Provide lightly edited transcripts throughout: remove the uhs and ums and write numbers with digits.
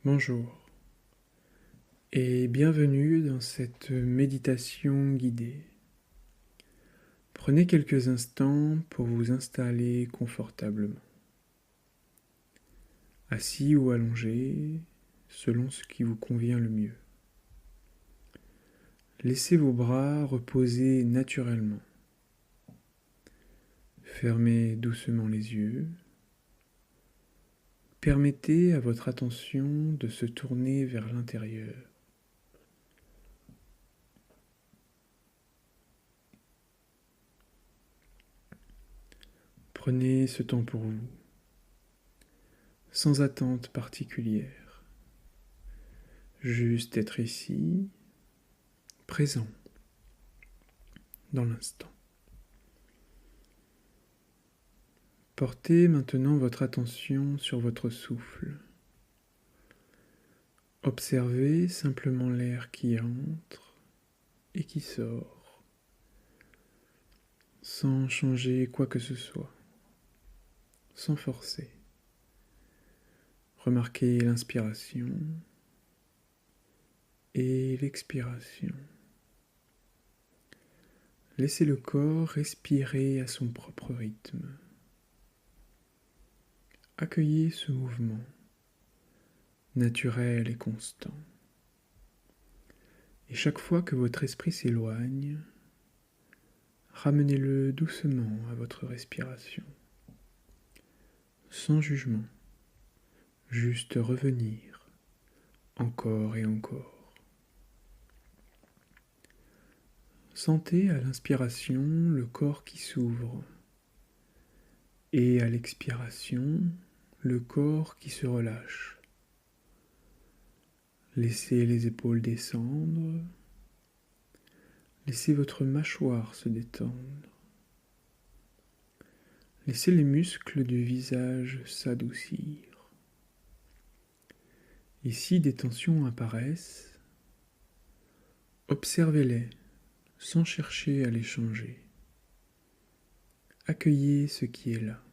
Bonjour et bienvenue dans cette méditation guidée. Prenez quelques instants pour vous installer confortablement, assis ou allongé, selon ce qui vous convient le mieux. Laissez vos bras reposer naturellement. Fermez doucement les yeux. Permettez à votre attention de se tourner vers l'intérieur. Prenez ce temps pour vous, sans attente particulière. Juste être ici, présent, dans l'instant. Portez maintenant votre attention sur votre souffle. Observez simplement l'air qui entre et qui sort, sans changer quoi que ce soit, sans forcer. Remarquez l'inspiration et l'expiration. Laissez le corps respirer à son propre rythme. Accueillez ce mouvement, naturel et constant. Et chaque fois que votre esprit s'éloigne, ramenez-le doucement à votre respiration, sans jugement, juste revenir, encore et encore. Sentez à l'inspiration le corps qui s'ouvre, et à l'expiration, le corps qui se relâche. Laissez les épaules descendre. Laissez votre mâchoire se détendre. Laissez les muscles du visage s'adoucir. Et si des tensions apparaissent, observez-les sans chercher à les changer. Accueillez ce qui est là.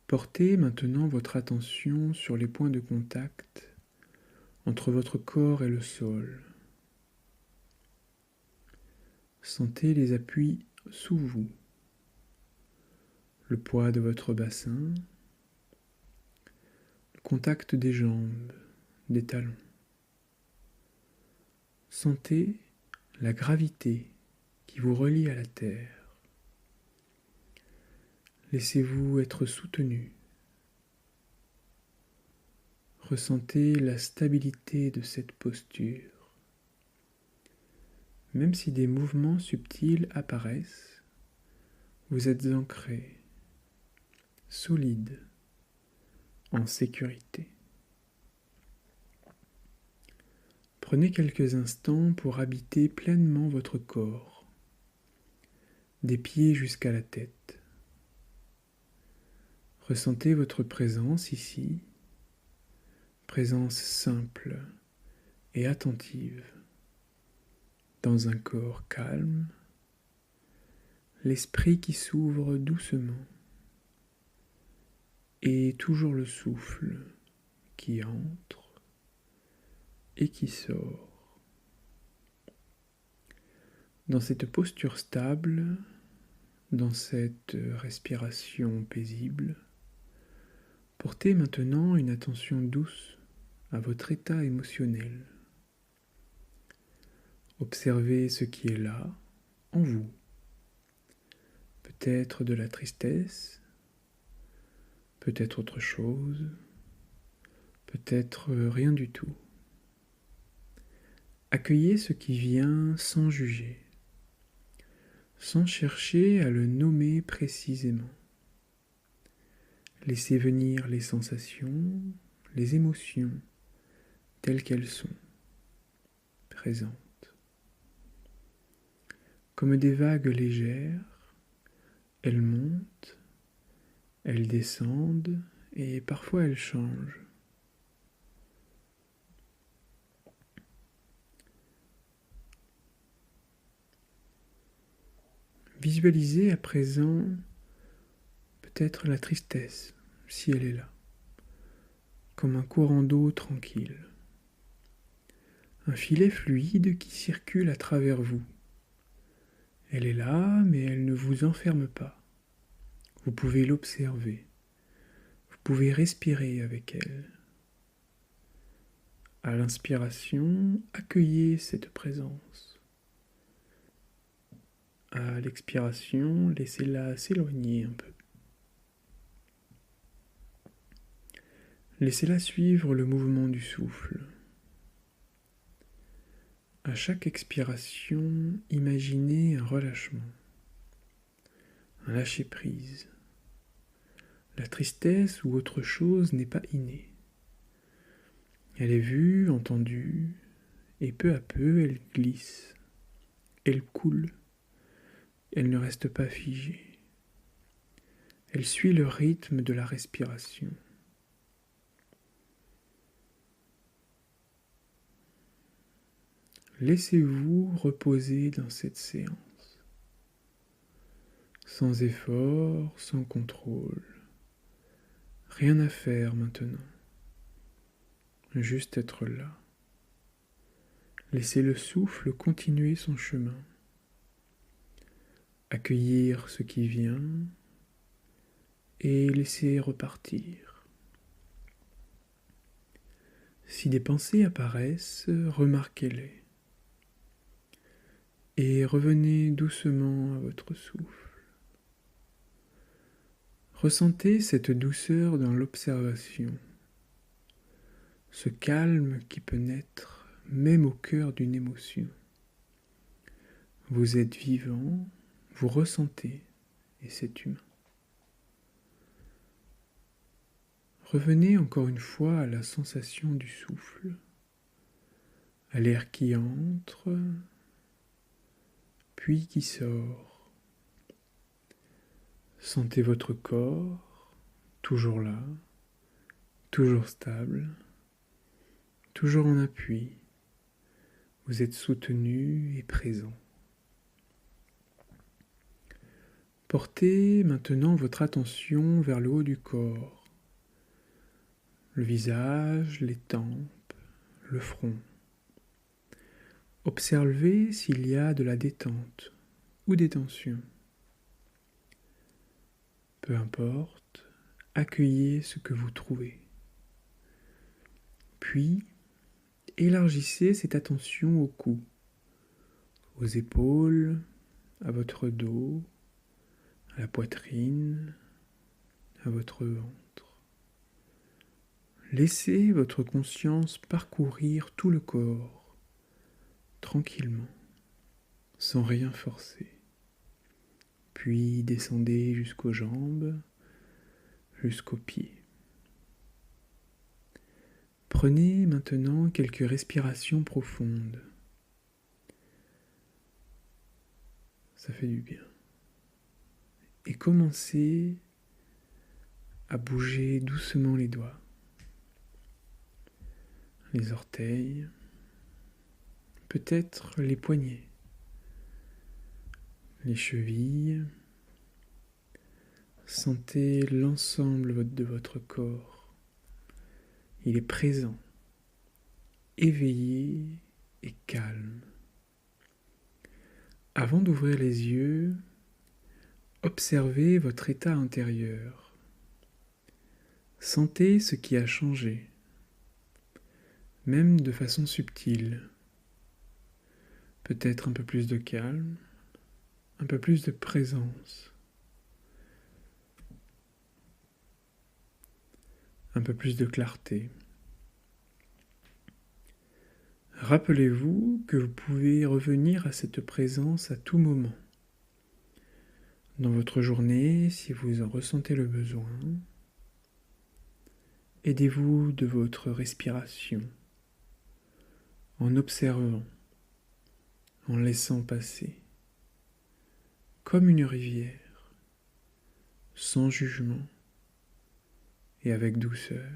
Portez maintenant votre attention sur les points de contact entre votre corps et le sol. Sentez les appuis sous vous, le poids de votre bassin, le contact des jambes, des talons. Sentez la gravité qui vous relie à la terre. Laissez-vous être soutenu. Ressentez la stabilité de cette posture. Même si des mouvements subtils apparaissent, vous êtes ancré, solide, en sécurité. Prenez quelques instants pour habiter pleinement votre corps, des pieds jusqu'à la tête. Ressentez votre présence ici, présence simple et attentive, dans un corps calme, l'esprit qui s'ouvre doucement, et toujours le souffle qui entre et qui sort. Dans cette posture stable, dans cette respiration paisible, portez maintenant une attention douce à votre état émotionnel. Observez ce qui est là, en vous. Peut-être de la tristesse, peut-être autre chose, peut-être rien du tout. Accueillez ce qui vient sans juger, sans chercher à le nommer précisément. Laissez venir les sensations, les émotions, telles qu'elles sont, présentes. Comme des vagues légères, elles montent, elles descendent et parfois elles changent. Visualisez à présent peut-être la tristesse, si elle est là, comme un courant d'eau tranquille. Un filet fluide qui circule à travers vous. Elle est là, mais elle ne vous enferme pas. Vous pouvez l'observer. Vous pouvez respirer avec elle. À l'inspiration, accueillez cette présence. À l'expiration, laissez-la s'éloigner un peu. Laissez-la suivre le mouvement du souffle. À chaque expiration, imaginez un relâchement, un lâcher-prise. La tristesse ou autre chose n'est pas innée. Elle est vue, entendue, et peu à peu elle glisse, elle coule, elle ne reste pas figée. Elle suit le rythme de la respiration. Laissez-vous reposer dans cette séance, sans effort, sans contrôle. Rien à faire maintenant, juste être là. Laissez le souffle continuer son chemin, accueillir ce qui vient et laisser repartir. Si des pensées apparaissent, remarquez-les. Et revenez doucement à votre souffle. Ressentez cette douceur dans l'observation, ce calme qui peut naître même au cœur d'une émotion. Vous êtes vivant, vous ressentez, et c'est humain. Revenez encore une fois à la sensation du souffle, à l'air qui entre, puis qui sort. Sentez votre corps, toujours là, toujours stable, toujours en appui. Vous êtes soutenu et présent. Portez maintenant votre attention vers le haut du corps, le visage, les tempes, le front. Observez s'il y a de la détente ou des tensions. Peu importe, accueillez ce que vous trouvez. Puis, élargissez cette attention au cou, aux épaules, à votre dos, à la poitrine, à votre ventre. Laissez votre conscience parcourir tout le corps, tranquillement, sans rien forcer. Puis descendez jusqu'aux jambes, jusqu'aux pieds. Prenez maintenant quelques respirations profondes. Ça fait du bien. Et commencez à bouger doucement les doigts, les orteils, peut-être les poignets, les chevilles. Sentez l'ensemble de votre corps. Il est présent, éveillé et calme. Avant d'ouvrir les yeux, observez votre état intérieur. Sentez ce qui a changé, même de façon subtile. Peut-être un peu plus de calme, un peu plus de présence, un peu plus de clarté. Rappelez-vous que vous pouvez revenir à cette présence à tout moment. Dans votre journée, si vous en ressentez le besoin, aidez-vous de votre respiration, en observant, en laissant passer, comme une rivière, sans jugement et avec douceur.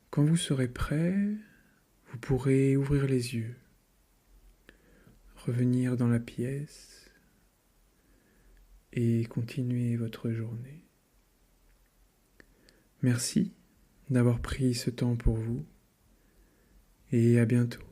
Quand vous serez prêt, vous pourrez ouvrir les yeux, revenir dans la pièce et continuer votre journée. Merci d'avoir pris ce temps pour vous et à bientôt.